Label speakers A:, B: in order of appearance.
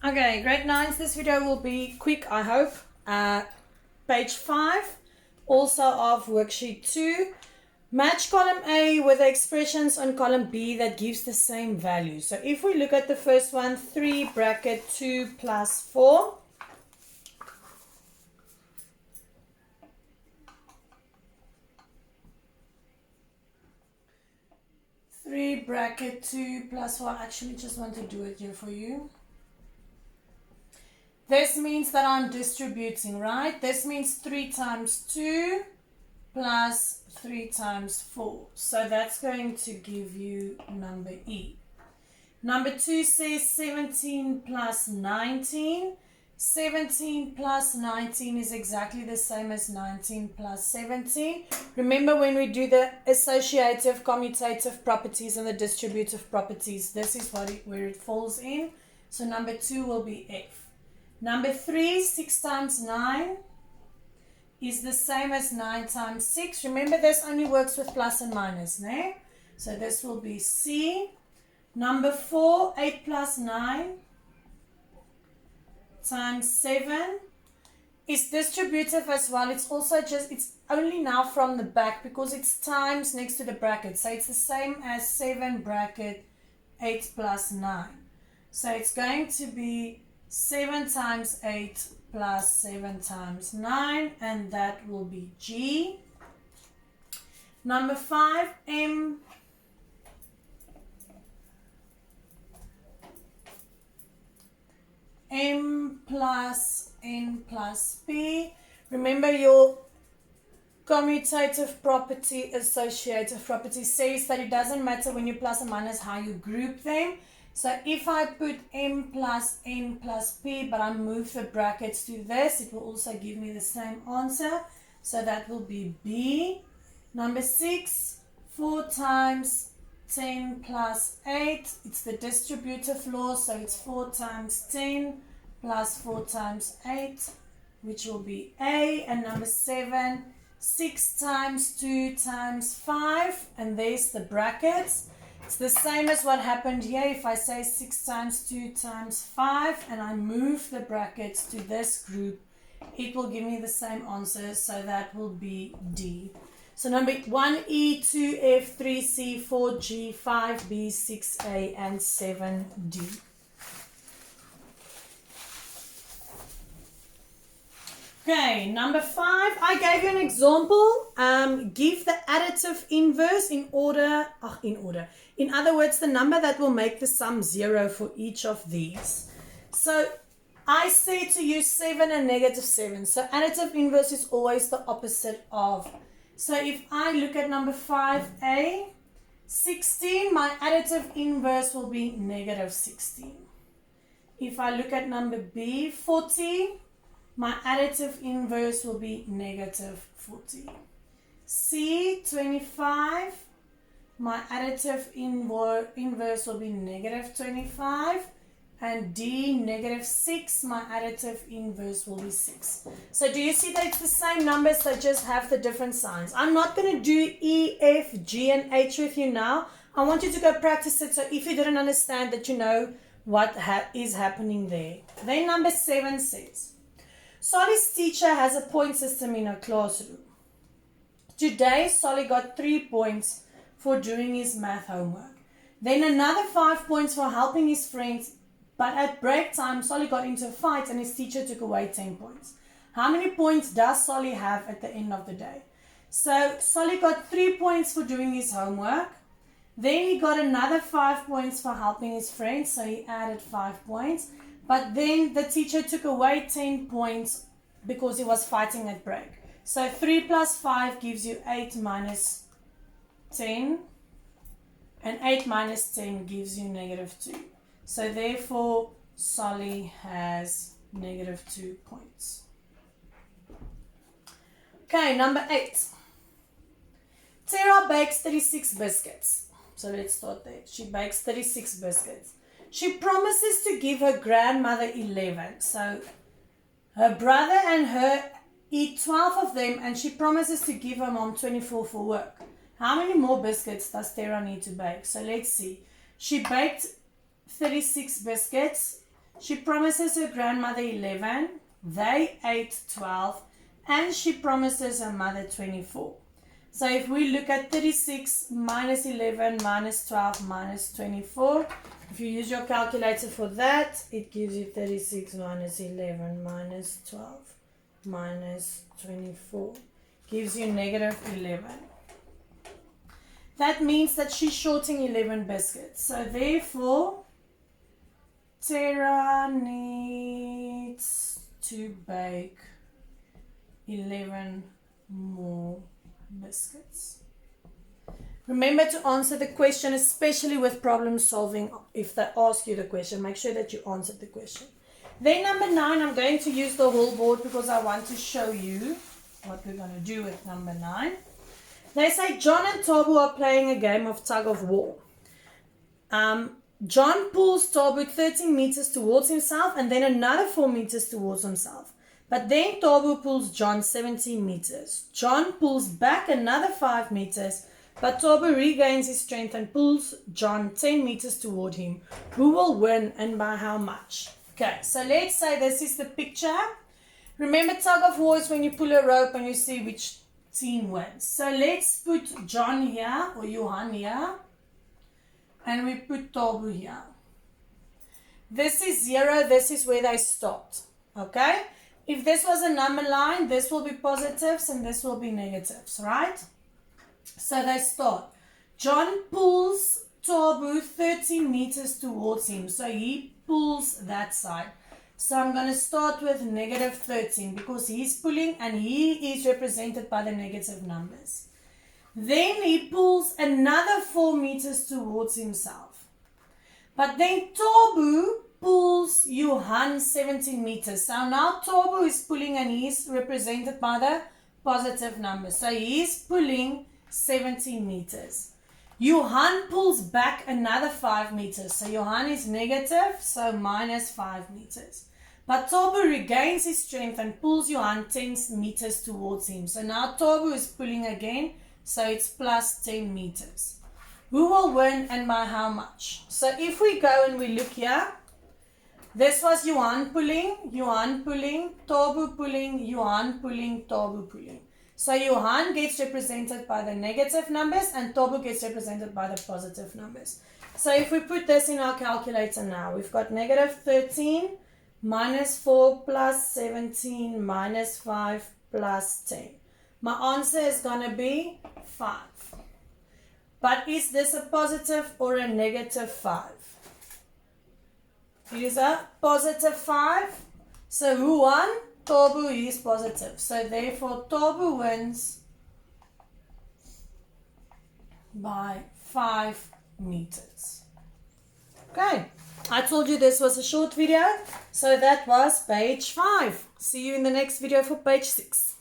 A: Okay, grade 9s, this video will be quick, I hope. Page 5, also of worksheet 2. Match column A with the expressions on column B that gives the same value. So if we look at the first one, 3 bracket 2 plus 4. Three bracket 2 plus 4. I actually just want to do it here for you. This means that I'm distributing, right? This means 3 times 2 plus 3 times 4. So that's going to give you number E. Number 2 says 17 plus 19. 17 plus 19 is exactly the same as 19 plus 17. Remember when we do the associative, commutative properties and the distributive properties, this is where it falls in. So number 2 will be F. Number 3, 6 times 9 is the same as 9 times 6. Remember, this only works with plus and minus, no? So this will be C. Number 4, 8 plus 9 times 7 is distributive as well. It's also it's only now from the back because it's times next to the bracket. So it's the same as 7 bracket 8 plus 9. So it's going to be 7 times 8 plus 7 times 9, and that will be G. Number 5, M plus N plus P. Remember, your commutative property, associative property says that it doesn't matter when you plus and minus how you group them. So if I put M plus N plus P, but I move the brackets to this, it will also give me the same answer. So that will be B. Number 6, 4 times 10 plus 8. It's the distributive law, so it's 4 times 10 plus 4 times 8, which will be A. And number 7, 6 times 2 times 5, and there's the brackets. It's the same as what happened here. If I say 6 times 2 times 5 and I move the brackets to this group, it will give me the same answer. So that will be D. So number 1E, 2F, 3C, 4G, 5B, 6A, and 7D. Okay, number 5, I gave you an example. Give the additive inverse in other words, the number that will make the sum 0 for each of these. So I say to use 7 and negative 7. So additive inverse is always the opposite of. So if I look at number 5A, 16, my additive inverse will be negative 16. If I look at number B, 40, my additive inverse will be negative 40. C, 25, my additive inverse will be negative 25. And D, negative 6, my additive inverse will be 6. So do you see that it's the same numbers, they just have the different signs? I'm not going to do E, F, G, and H with you now. I want you to go practice it, so if you didn't understand that, you know what is happening there. Then number 7 says, Solly's teacher has a point system in her classroom. Today, Solly got 3 points for doing his math homework. Then another 5 points for helping his friends. But at break time, Solly got into a fight and his teacher took away 10 points. How many points does Solly have at the end of the day? So Solly got 3 points for doing his homework. Then he got another 5 points for helping his friends. So he added 5 points. But then the teacher took away 10 points because he was fighting at break. So 3 plus 5 gives you 8 minus 10. And 8 minus 10 gives you negative 2. So therefore, Solly has negative 2 points. Okay, number 8. Tara bakes 36 biscuits. So let's start there. She bakes 36 biscuits. She promises to give her grandmother 11. So her brother and her eat 12 of them, and she promises to give her mom 24 for work. How many more biscuits does Tara need to bake? So let's see. She baked 36 biscuits. She promises her grandmother 11, they 8, 12, and she promises her mother 24. So if we look at 36 minus 11 minus 12 minus 24, if you use your calculator for that, it gives you 36 minus 11 minus 12 minus 24. Gives you negative 11. That means that she's shorting 11 biscuits. So therefore, Tara needs to bake 11 more biscuits. Remember to answer the question, especially with problem solving. If they ask you the question, make sure that you answered the question. Then number 9, I'm going to use the whole board because I want to show you what we're going to do with number 9. They say John and Tabu are playing a game of tug of war. John pulls Tabu 13 meters towards himself and then another 4 meters towards himself. But then Tabu pulls John 17 meters. John pulls back another 5 meters, but Tabu regains his strength and pulls John 10 meters toward him. Who will win and by how much? Okay, so let's say this is the picture. Remember, tug of war is when you pull a rope and you see which team wins. So let's put John here, or Johan here, and we put Tabu here. This is 0, this is where they stopped. Okay? If this was a number line, this will be positives and this will be negatives, right? So they start. John pulls Tabu 13 meters towards him. So he pulls that side. So I'm going to start with negative 13 because he's pulling and he is represented by the negative numbers. Then he pulls another 4 meters towards himself. But then Tabu pulls Johan 17 meters. So now Tabu is pulling and he's represented by the positive numbers. So he's pulling 17 meters. Johan pulls back another 5 meters. So Johan is negative, so minus 5 meters. But Tabu regains his strength and pulls Johan 10 meters towards him. So now Tabu is pulling again, so it's plus 10 meters. Who will win and by how much? So if we go and we look here, this was Johan pulling, Tabu pulling, Johan pulling, Tabu pulling. So Johan gets represented by the negative numbers and Tabu gets represented by the positive numbers. So if we put this in our calculator now, we've got negative 13 minus 4 plus 17 minus 5 plus 10. My answer is going to be 5. But is this a positive or a negative 5? It is a positive 5. So who won? Tabu is positive. So therefore Tabu wins by 5 meters. Okay. I told you this was a short video. So that was page 5. See you in the next video for page 6.